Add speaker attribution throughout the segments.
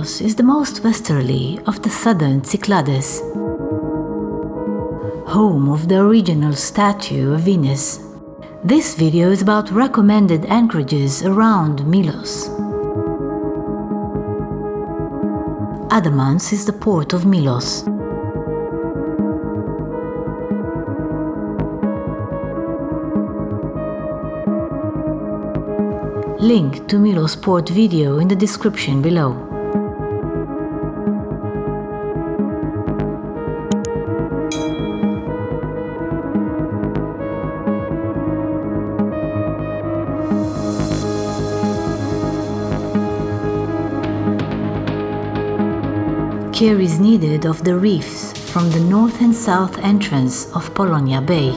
Speaker 1: Milos is the most westerly of the southern Cyclades, home of the original statue of Venus. This video is about recommended anchorages around Milos. Adamans is the port of Milos. Link to Milos port video in the description below. Care is needed of the reefs from the north and south entrance of Polonia Bay.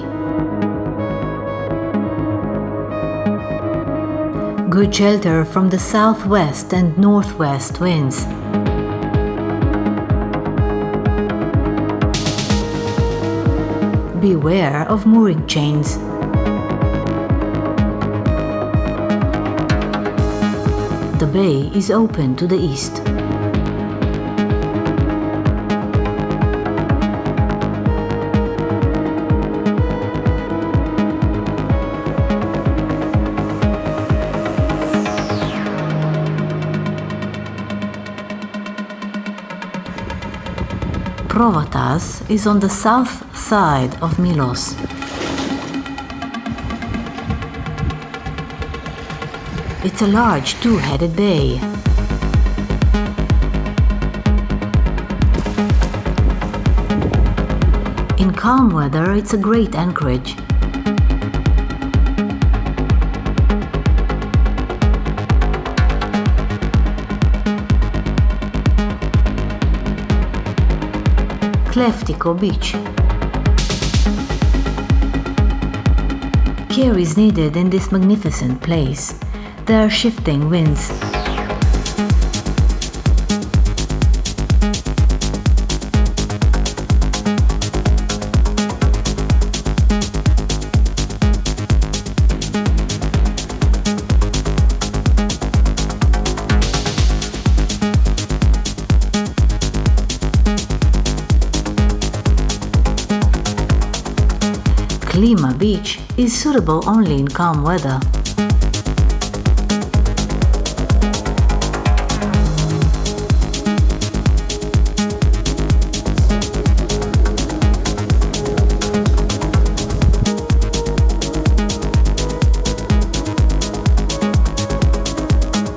Speaker 1: Good shelter from the southwest and northwest winds. Beware of mooring chains. The bay is open to the east. Provatas is on the south side of Milos. It's a large two-headed bay. In calm weather, it's a great anchorage. Kleftiko Beach. Care is needed in this magnificent place. There are shifting winds. Klima Beach is suitable only in calm weather.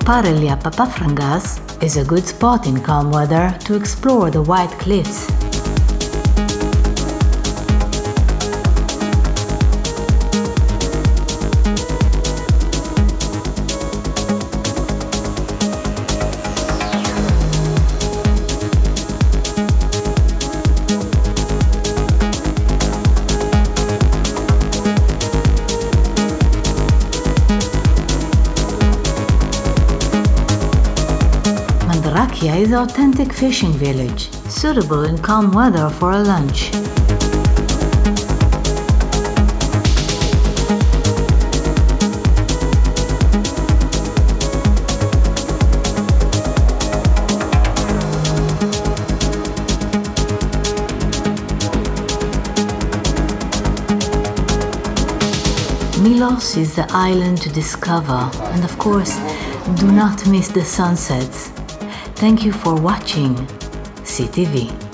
Speaker 1: Parelia Papafrangas is a good spot in calm weather to explore the white cliffs. Rakia is an authentic fishing village, suitable in calm weather for a lunch. Milos is the island to discover, and of course, do not miss the sunsets. Thank you for watching CTV.